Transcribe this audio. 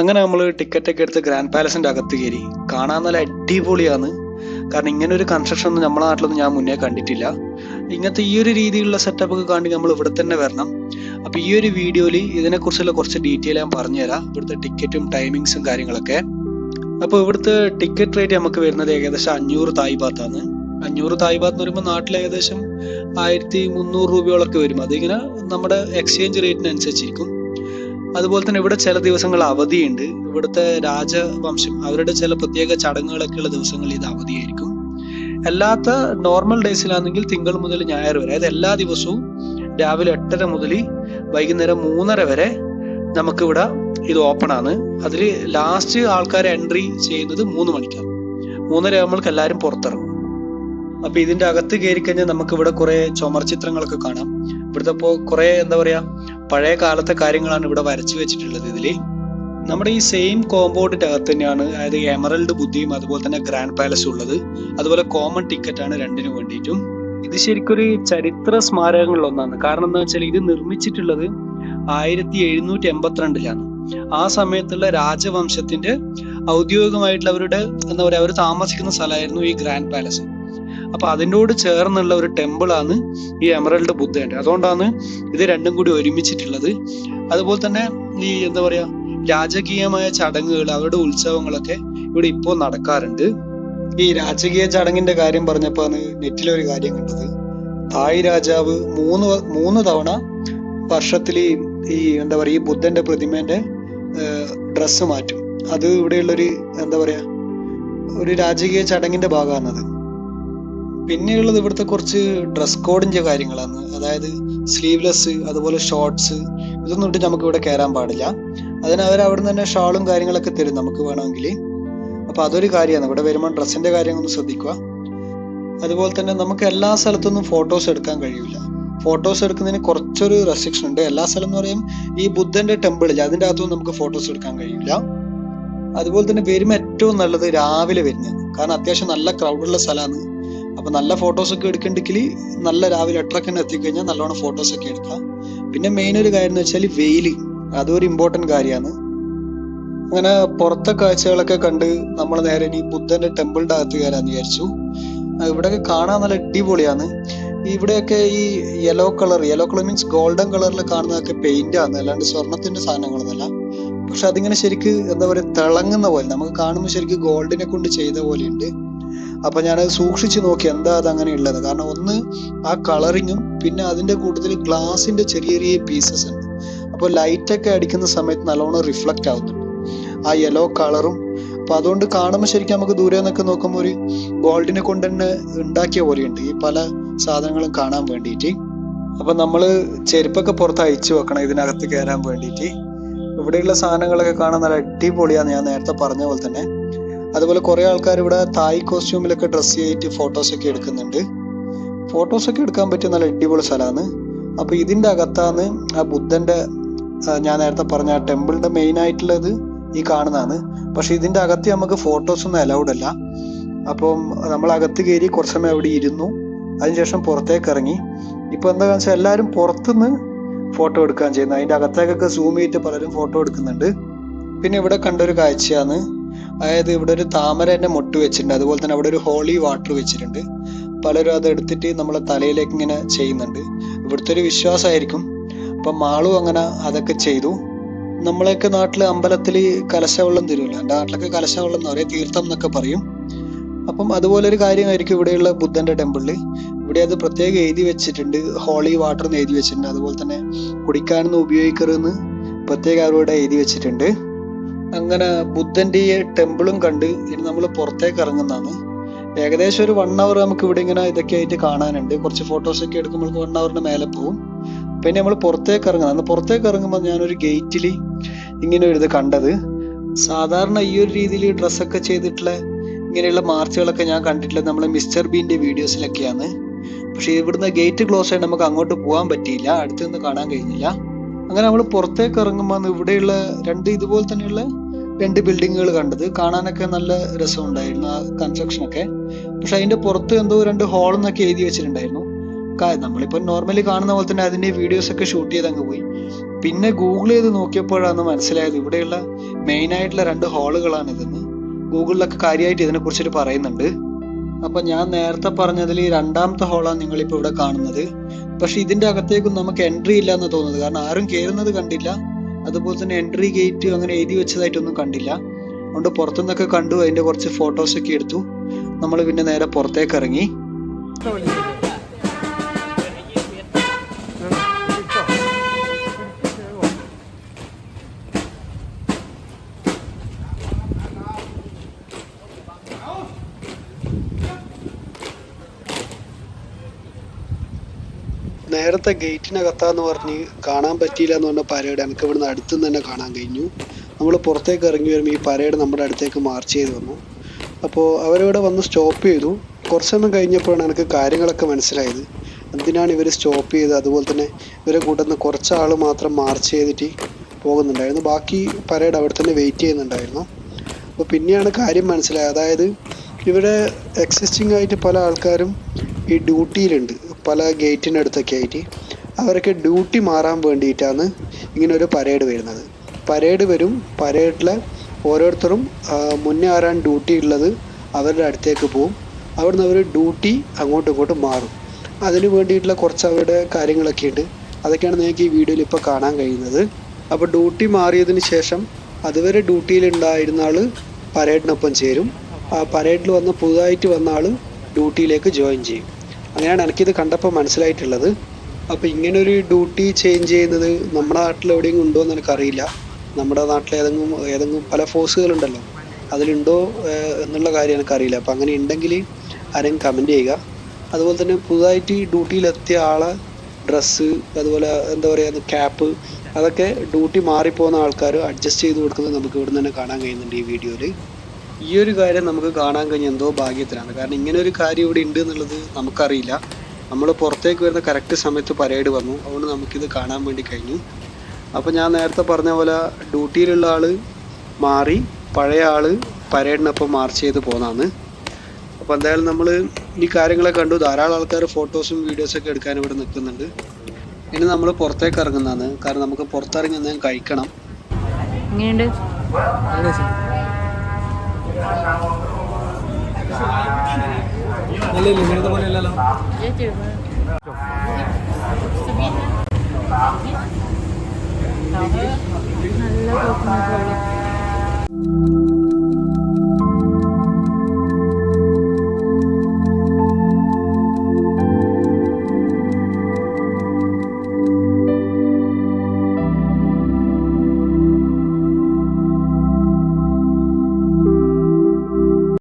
അങ്ങനെ നമ്മൾ ടിക്കറ്റ് ഒക്കെ എടുത്ത് ഗ്രാൻഡ് പാലസിന്റെ അകത്ത് കയറി. കാണാൻ നല്ല അടിപൊളിയാണ്. കാരണം ഇങ്ങനെ ഒരു കൺസ്ട്രക്ഷൻ ഒന്നും നമ്മുടെ നാട്ടിലൊന്നും ഞാൻ മുന്നേ കണ്ടിട്ടില്ല. ഇങ്ങനത്തെ ഈ ഒരു രീതിയിലുള്ള സെറ്റപ്പ് ഒക്കെ കാണി നമ്മൾ ഇവിടെ തന്നെ വരണം. അപ്പൊ ഈ ഒരു വീഡിയോയിൽ ഇതിനെക്കുറിച്ചുള്ള കുറച്ച് ഡീറ്റെയിൽ ഞാൻ പറഞ്ഞുതരാം, ഇവിടുത്തെ ടിക്കറ്റും ടൈമിങ്സും കാര്യങ്ങളൊക്കെ. അപ്പോൾ ഇവിടുത്തെ ടിക്കറ്റ് റേറ്റ് നമുക്ക് വരുന്നത് ഏകദേശം 500 തായ് ബാത്താണ്. 500 തായ് ബാത്ത് എന്ന് പറയുമ്പോൾ നാട്ടിൽ ഏകദേശം 1300 രൂപയോളൊക്കെ വരും. അതിങ്ങനെ നമ്മുടെ എക്സ്ചേഞ്ച് റേറ്റിനനുസരിച്ചിരിക്കും. അതുപോലെ തന്നെ ഇവിടെ ചില ദിവസങ്ങൾ അവധിയുണ്ട്. ഇവിടുത്തെ രാജവംശം അവരുടെ ചില പ്രത്യേക ചടങ്ങുകളൊക്കെ ഉള്ള ദിവസങ്ങളിൽ ഇത് അവധിയായിരിക്കും. അല്ലാത്ത നോർമൽ ഡേയ്സിലാണെങ്കിൽ തിങ്കൾ മുതൽ ഞായർ വരെ, അതായത് എല്ലാ ദിവസവും രാവിലെ 8:30 മുതൽ വൈകുന്നേരം 3:30 വരെ നമുക്കിവിടെ ഇത് ഓപ്പൺ ആണ്. അതിൽ ലാസ്റ്റ് ആൾക്കാർ എൻട്രി ചെയ്യുന്നത് 3 മണിക്കാണ്. 3:30 ആകുമ്പോൾ എല്ലാവരും പുറത്തിറങ്ങും. അപ്പൊ ഇതിന്റെ അകത്ത് കയറി കഴിഞ്ഞാൽ നമുക്ക് ഇവിടെ കുറെ ചുമർ ചിത്രങ്ങളൊക്കെ കാണാം. ഇവിടുത്തെ ഇപ്പോ കുറെ എന്താ പറയാ പഴയ കാലത്തെ കാര്യങ്ങളാണ് ഇവിടെ വരച്ചു വെച്ചിട്ടുള്ളത്. ഇതില് നമ്മുടെ ഈ സെയിം കോമ്പൗണ്ടിന്റെ അകത്ത് തന്നെയാണ്, അതായത് എമറൽഡ് ബുദ്ധിയും അതുപോലെ തന്നെ ഗ്രാൻഡ് പാലസും ഉള്ളത്. അതുപോലെ കോമൺ ടിക്കറ്റ് ആണ് രണ്ടിനും വേണ്ടിയിട്ടും. ഇത് ശരിക്കൊരു ചരിത്ര സ്മാരകങ്ങളിൽ ഒന്നാണ്. കാരണം എന്താ വെച്ചാൽ ഇത് നിർമ്മിച്ചിട്ടുള്ളത് 1782-ലാണ്. ആ സമയത്തുള്ള രാജവംശത്തിന്റെ ഔദ്യോഗികമായിട്ടുള്ള അവരുടെ എന്താ പറയാ അവർ താമസിക്കുന്ന സ്ഥലമായിരുന്നു ഈ ഗ്രാൻഡ് പാലസ്. അപ്പൊ അതിനോട് ചേർന്നുള്ള ഒരു ടെമ്പിൾ ആണ് ഈ എമറൽഡ് ബുദ്ധന്റെ. അതുകൊണ്ടാണ് ഇത് രണ്ടും കൂടി ഒരുമിച്ചിട്ടുള്ളത്. അതുപോലെ തന്നെ ഈ എന്താ പറയാ രാജകീയമായ ചടങ്ങുകൾ, അവരുടെ ഉത്സവങ്ങളൊക്കെ ഇവിടെ ഇപ്പോൾ നടക്കാറുണ്ട്. ഈ രാജകീയ ചടങ്ങിന്റെ കാര്യം പറഞ്ഞപ്പോഴാണ് നെറ്റിലൊരു കാര്യം കണ്ടത്. തായ് രാജാവ് മൂന്ന് തവണ വർഷത്തിൽ ഈ എന്താ പറയാ ഈ ബുദ്ധന്റെ പ്രതിമേന്റെ ഡ്രസ്സ് മാറ്റും. അത് ഇവിടെയുള്ളൊരു എന്താ പറയാ ഒരു രാജകീയ ചടങ്ങിന്റെ ഭാഗമാണത്. പിന്നെയുള്ളത് ഇവിടുത്തെ കുറച്ച് ഡ്രസ് കോഡിന്റെ കാര്യങ്ങളാണ്. അതായത് സ്ലീവ്ലെസ്, അതുപോലെ ഷോർട്സ്, ഇതൊന്നും ഇട്ട് നമുക്ക് ഇവിടെ കയറാൻ പാടില്ല. അതിന് അവർ അവിടെ തന്നെ ഷാളും കാര്യങ്ങളൊക്കെ തരും നമുക്ക് വേണമെങ്കിൽ. അപ്പൊ അതൊരു കാര്യമാണ്. ഇവിടെ വരുമ്പോൾ ഡ്രസ്സിന്റെ കാര്യം ഒന്ന് ശ്രദ്ധിക്കുക. അതുപോലെ തന്നെ നമുക്ക് എല്ലാ സ്ഥലത്തൊന്നും ഫോട്ടോസ് എടുക്കാൻ കഴിയില്ല. ഫോട്ടോസ് എടുക്കുന്നതിന് കുറച്ചൊരു റെസ്ട്രിക്ഷൻ ഉണ്ട്. എല്ലാ സ്ഥലം എന്ന് പറയും ഈ ബുദ്ധന്റെ ടെമ്പിളിൽ അതിൻ്റെ അകത്തൊന്നും നമുക്ക് ഫോട്ടോസ് എടുക്കാൻ കഴിയില്ല. അതുപോലെ തന്നെ വരുമ്പോൾ ഏറ്റവും നല്ലത് രാവിലെ വരുന്നതാണ്. കാരണം അത്യാവശ്യം നല്ല ക്രൗഡുള്ള സ്ഥലമാണ്. അപ്പൊ നല്ല ഫോട്ടോസ് ഒക്കെ എടുക്കണ്ടെങ്കിൽ നല്ല രാവിലെ 8:30 തന്നെ എത്തിക്കഴിഞ്ഞാൽ നല്ലോണം ഫോട്ടോസ് ഒക്കെ എടുക്കാം. പിന്നെ മെയിൻ ഒരു കാര്യം എന്ന് വെച്ചാൽ വെയില്, അതൊരു ഇമ്പോർട്ടന്റ് കാര്യമാണ്. അങ്ങനെ പുറത്തെ കാഴ്ചകളൊക്കെ കണ്ട് നമ്മൾ നേരെ ഇനി ബുദ്ധന്റെ ടെമ്പിളിന്റെ അകത്ത് കയറാന്ന് വിചാരിച്ചു. ഇവിടെയൊക്കെ കാണാൻ നല്ല അടിപൊളിയാണ്. ഇവിടെയൊക്കെ ഈ യെല്ലോ കളർ മീൻസ് ഗോൾഡൻ കളറിൽ കാണുന്നതൊക്കെ പെയിന്റ് ആണ്, അല്ലാണ്ട് സ്വർണത്തിന്റെ സാധനങ്ങളൊന്നുമല്ല. പക്ഷെ അതിങ്ങനെ ശരിക്ക് എന്താ പറയുക തിളങ്ങുന്ന പോലെ, നമുക്ക് കാണുമ്പോൾ ശരിക്കും ഗോൾഡിനെ കൊണ്ട് ചെയ്ത പോലെയുണ്ട്. അപ്പൊ ഞാനത് സൂക്ഷിച്ചു നോക്കി എന്താ അത് അങ്ങനെ ഉള്ളത്. കാരണം ഒന്ന് ആ കളറിങ്ങും പിന്നെ അതിന്റെ കൂടുതൽ ഗ്ലാസിന്റെ ചെറിയ ചെറിയ പീസസ് ഉണ്ട്. അപ്പോൾ ലൈറ്റ് ഒക്കെ അടിക്കുന്ന സമയത്ത് നല്ലോണം റിഫ്ലക്റ്റ് ആവുന്നുണ്ട് ആ യെല്ലോ കളറും. അപ്പൊ അതുകൊണ്ട് കാണുമ്പോൾ ശരിക്കും നമുക്ക് ദൂരെ നിന്നൊക്കെ നോക്കുമ്പോൾ ഒരു ഗോൾഡിനെ കൊണ്ട് തന്നെ ഉണ്ടാക്കിയ പോലെയുണ്ട് ഈ പല സാധനങ്ങളും കാണാൻ വേണ്ടിയിട്ട്. അപ്പൊ നമ്മള് ചെരുപ്പൊക്കെ പുറത്ത് അയച്ചു വെക്കണം ഇതിനകത്ത് കയറാൻ വേണ്ടിയിട്ട്. ഇവിടെയുള്ള സാധനങ്ങളൊക്കെ കാണാൻ നല്ല അടിപൊളിയാണ്, ഞാൻ നേരത്തെ പറഞ്ഞ പോലെ തന്നെ. അതുപോലെ കുറെ ആൾക്കാർ ഇവിടെ തായ് കോസ്റ്റ്യൂമിലൊക്കെ ഡ്രസ് ചെയ്തിട്ട് ഫോട്ടോസ് ഒക്കെ എടുക്കുന്നുണ്ട്. ഫോട്ടോസ് ഒക്കെ എടുക്കാൻ പറ്റിയ നല്ല അടിപൊളി സ്ഥലമാണ്. അപ്പൊ ഇതിന്റെ അകത്താണ് ആ ബുദ്ധന്റെ ഞാൻ നേരത്തെ പറഞ്ഞ ആ ടെമ്പിളിന്റെ മെയിൻ ആയിട്ടുള്ളത് ഈ കാണുന്നതാണ്. പക്ഷെ ഇതിന്റെ അകത്ത് നമുക്ക് ഫോട്ടോസ് ഒന്നും അലൗഡ് അല്ല. അപ്പം നമ്മൾ അകത്ത് കയറി കുറച്ച് സമയം അവിടെ ഇരുന്നു. അതിനുശേഷം പുറത്തേക്ക് ഇറങ്ങി. ഇപ്പൊ എന്താണെന്ന് വെച്ചാൽ എല്ലാവരും പുറത്തുനിന്ന് ഫോട്ടോ എടുക്കാൻ ചെയ്യുന്നത്. അതിന്റെ അകത്തേക്കൊക്കെ സൂം ചെയ്തിട്ട് പലരും ഫോട്ടോ എടുക്കുന്നുണ്ട്. പിന്നെ ഇവിടെ കണ്ടൊരു കാഴ്ചയാണ്, അതായത് ഇവിടെ ഒരു താമരന്റെ മൊട്ട് വെച്ചിട്ടുണ്ട്. അതുപോലെ തന്നെ അവിടെ ഒരു ഹോളി വാട്ടർ വെച്ചിട്ടുണ്ട്. പലരും അത് എടുത്തിട്ട് നമ്മളെ തലയിലേക്ക് ഇങ്ങനെ ചെയ്യുന്നുണ്ട്. ഇവിടുത്തെ ഒരു വിശ്വാസമായിരിക്കും. അപ്പൊ മാളും അങ്ങനെ അതൊക്കെ ചെയ്തു. നമ്മളെയൊക്കെ നാട്ടില് അമ്പലത്തില് കലശവെള്ളം തരുമല്ലോ, എൻ്റെ നാട്ടിലൊക്കെ കലശവെള്ളം എന്ന് പറയും, തീർത്ഥം എന്നൊക്കെ പറയും. അപ്പം അതുപോലെ ഒരു കാര്യമായിരിക്കും ഇവിടെയുള്ള ബുദ്ധന്റെ ടെമ്പിളില്. ഇവിടെ അത് പ്രത്യേകം എഴുതി വെച്ചിട്ടുണ്ട്, ഹോളി വാട്ടർ എന്ന് എഴുതി വെച്ചിട്ടുണ്ട്. അതുപോലെ തന്നെ കുടിക്കാനൊന്നും ഉപയോഗിക്കരുതെന്ന് പ്രത്യേകം അവരോട് എഴുതി വെച്ചിട്ടുണ്ട്. അങ്ങനെ ബുദ്ധന്റെ ഈ ടെമ്പിളും കണ്ട് ഇനി നമ്മൾ പുറത്തേക്ക് ഇറങ്ങുന്നതാണ്. ഏകദേശം ഒരു 1 hour നമുക്ക് ഇവിടെ ഇങ്ങനെ ഇതൊക്കെ ആയിട്ട് കാണാനുണ്ട്. കുറച്ച് ഫോട്ടോസ് ഒക്കെ എടുക്കുമ്പോൾ 1 hourന് മേലെ പോകും. പിന്നെ നമ്മൾ പുറത്തേക്ക് ഇറങ്ങുന്നത്, പുറത്തേക്ക് ഇറങ്ങുമ്പോൾ ഞാനൊരു ഗേറ്റിൽ ഇങ്ങനെ ഒരു ഇത് കണ്ടത്. സാധാരണ ഈ ഒരു രീതിയിൽ ഡ്രസ്സൊക്കെ ചെയ്തിട്ടുള്ള ഇങ്ങനെയുള്ള മാർച്ചുകളൊക്കെ ഞാൻ കണ്ടിട്ടുള്ളത് നമ്മളെ മിസ്റ്റർ ബീന്റെ വീഡിയോസിലൊക്കെയാണ്. പക്ഷെ ഇവിടുന്ന് ഗേറ്റ് ക്ലോസ് ആയിട്ട് നമുക്ക് അങ്ങോട്ട് പോകാൻ പറ്റിയില്ല, അടുത്ത് നിന്ന് കാണാൻ കഴിഞ്ഞില്ല. അങ്ങനെ നമ്മൾ പുറത്തേക്ക് ഇറങ്ങുമ്പോൾ ഇവിടെയുള്ള ഇതുപോലെ തന്നെയുള്ള 2 ബിൽഡിങ്ങുകൾ കണ്ടത്. കാണാനൊക്കെ നല്ല രസമുണ്ടായിരുന്നു ആ കൺസ്ട്രക്ഷൻ ഒക്കെ. പക്ഷെ അതിന്റെ പുറത്ത് എന്തോ 2 ഹോൾ എന്നൊക്കെ എഴുതി വെച്ചിട്ടുണ്ടായിരുന്നു. നമ്മളിപ്പോ നോർമലി കാണുന്ന പോലെ തന്നെ അതിന്റെ വീഡിയോസ് ഒക്കെ ഷൂട്ട് ചെയ്ത് അങ്ങ് പോയി. പിന്നെ ഗൂഗിൾ ചെയ്ത് നോക്കിയപ്പോഴാണ് മനസ്സിലായത് ഇവിടെയുള്ള മെയിൻ ആയിട്ടുള്ള 2 ഹാളുകളാണ് ഇതെന്ന്. ഗൂഗിളിലൊക്കെ കാര്യമായിട്ട് ഇതിനെ കുറിച്ചിട്ട് പറയുന്നുണ്ട്. അപ്പൊ ഞാൻ നേരത്തെ പറഞ്ഞതിൽ ഈ 2ാമത്തെ ഹാളാണ് നിങ്ങളിപ്പോ ഇവിടെ കാണുന്നത്. പക്ഷെ ഇതിന്റെ അകത്തേക്കും നമുക്ക് എൻട്രി ഇല്ല എന്ന് തോന്നുന്നത്. കാരണം ആരും കയറുന്നത് കണ്ടില്ല. അതുപോലെ തന്നെ എൻട്രി ഗേറ്റ് അങ്ങനെ എഴുതി വെച്ചതായിട്ടൊന്നും കണ്ടില്ല. അതുകൊണ്ട് പുറത്തുനിന്നൊക്കെ കണ്ടു, അതിന്റെ കുറച്ച് ഫോട്ടോസ് ഒക്കെ എടുത്തു. നമ്മൾ പിന്നെ നേരെ പുറത്തേക്ക് ഇറങ്ങി. നേരത്തെ ഗേറ്റിനകത്താന്ന് പറഞ്ഞ് കാണാൻ പറ്റിയില്ല എന്ന് പറഞ്ഞ പരേഡ് എനിക്ക് ഇവിടുന്ന് അടുത്തുനിന്ന് തന്നെ കാണാൻ കഴിഞ്ഞു. നമ്മൾ പുറത്തേക്ക് ഇറങ്ങി വരുമ്പോൾ ഈ പരേഡ് നമ്മുടെ അടുത്തേക്ക് മാർച്ച് ചെയ്ത് വന്നു. അപ്പോൾ അവരിവിടെ വന്ന് സ്റ്റോപ്പ് ചെയ്തു. കുറച്ച് സമയം കഴിഞ്ഞപ്പോഴാണ് എനിക്ക് കാര്യങ്ങളൊക്കെ മനസ്സിലായത്. എന്തിനാണ് ഇവർ സ്റ്റോപ്പ് ചെയ്തത്, അതുപോലെ തന്നെ ഇവരെ കൂട്ടുന്ന കുറച്ച് ആൾ മാത്രം മാർച്ച് ചെയ്തിട്ട് പോകുന്നുണ്ടായിരുന്നു. ബാക്കി പരേഡ് അവിടെ തന്നെ വെയിറ്റ് ചെയ്യുന്നുണ്ടായിരുന്നു. അപ്പോൾ പിന്നെയാണ് കാര്യം മനസ്സിലായത്. അതായത് ഇവിടെ എക്സിസ്റ്റിംഗ് ആയിട്ട് പല ആൾക്കാരും ഈ ഡ്യൂട്ടിയിലുണ്ട്, പല ഗേറ്റിനടുത്തൊക്കെ ആയിട്ട്. അവരൊക്കെ ഡ്യൂട്ടി മാറാൻ വേണ്ടിയിട്ടാണ് ഇങ്ങനെ ഒരു പരേഡ് വരുന്നത്. പരേഡ് വരും, പരേഡിലെ ഓരോരുത്തരും മുന്നേ ആരാൻ ഡ്യൂട്ടി ഉള്ളത് അവരുടെ അടുത്തേക്ക് പോവും. അവിടുന്ന് അവർ ഡ്യൂട്ടി അങ്ങോട്ടും ഇങ്ങോട്ടും മാറും. അതിന് വേണ്ടിയിട്ടുള്ള കുറച്ച് അവരുടെ കാര്യങ്ങളൊക്കെ ഉണ്ട്. അതൊക്കെയാണ് നിങ്ങൾക്ക് ഈ വീഡിയോയിൽ ഇപ്പോൾ കാണാൻ കഴിയുന്നത്. അപ്പോൾ ഡ്യൂട്ടി മാറിയതിന് ശേഷം അതുവരെ ഡ്യൂട്ടിയിലുണ്ടായിരുന്ന ആൾ പരേഡിനൊപ്പം ചേരും. ആ പരേഡിൽ വന്ന് പുതുതായിട്ട് വന്ന ആൾ ഡ്യൂട്ടിയിലേക്ക് ജോയിൻ ചെയ്യും. അങ്ങനെയാണ് എനിക്കിത് കണ്ടപ്പോൾ മനസ്സിലായിട്ടുള്ളത്. അപ്പോൾ ഇങ്ങനൊരു ഡ്യൂട്ടി ചേഞ്ച് ചെയ്യുന്നത് നമ്മുടെ നാട്ടിൽ എവിടെയെങ്കിലും ഉണ്ടോ എന്ന് എനിക്കറിയില്ല. നമ്മുടെ നാട്ടിൽ ഏതെങ്കിലും പല ഫോഴ്സുകളുണ്ടല്ലോ, അതിലുണ്ടോ എന്നുള്ള കാര്യം എനിക്കറിയില്ല. അപ്പോൾ അങ്ങനെ ഉണ്ടെങ്കിൽ ആരെങ്കിലും കമൻറ്റ് ചെയ്യുക. അതുപോലെ തന്നെ പുതുതായിട്ട് ഡ്യൂട്ടിയിലെത്തിയ ആളെ ഡ്രസ്സ്, അതുപോലെ എന്താ പറയുക ക്യാപ്പ്, അതൊക്കെ ഡ്യൂട്ടി മാറിപ്പോകുന്ന ആൾക്കാർ അഡ്ജസ്റ്റ് ചെയ്ത് കൊടുക്കുന്നത് നമുക്ക് ഇവിടെ തന്നെ കാണാൻ കഴിയുന്നുണ്ട് ഈ വീഡിയോയിൽ. ഈ ഒരു കാര്യം നമുക്ക് കാണാൻ കഴിഞ്ഞ എന്തോ ഭാഗ്യത്തിലാണ്. കാരണം ഇങ്ങനെ ഒരു കാര്യം ഇവിടെ ഉണ്ട് എന്നുള്ളത് നമുക്കറിയില്ല. നമ്മൾ പുറത്തേക്ക് വരുന്ന കറക്റ്റ് സമയത്ത് പരേഡ് വന്നു, അതുകൊണ്ട് നമുക്കിത് കാണാൻ വേണ്ടി കഴിഞ്ഞു. അപ്പോൾ ഞാൻ നേരത്തെ പറഞ്ഞ പോലെ ഡ്യൂട്ടിയിലുള്ള ആൾ മാറി പഴയ ആൾ പരേഡിനൊപ്പം മാർച്ച് ചെയ്ത് പോകുന്നതാണ്. അപ്പോൾ എന്തായാലും നമ്മൾ ഈ കാര്യങ്ങളെ കണ്ടു. ധാരാളം ആൾക്കാർ ഫോട്ടോസും വീഡിയോസൊക്കെ എടുക്കാൻ ഇവിടെ നിൽക്കുന്നുണ്ട്. ഇനി നമ്മൾ പുറത്തേക്ക് ഇറങ്ങുന്നതാണ്. കാരണം നമുക്ക് പുറത്തിറങ്ങി എന്തെങ്കിലും കഴിക്കണം. നല്ല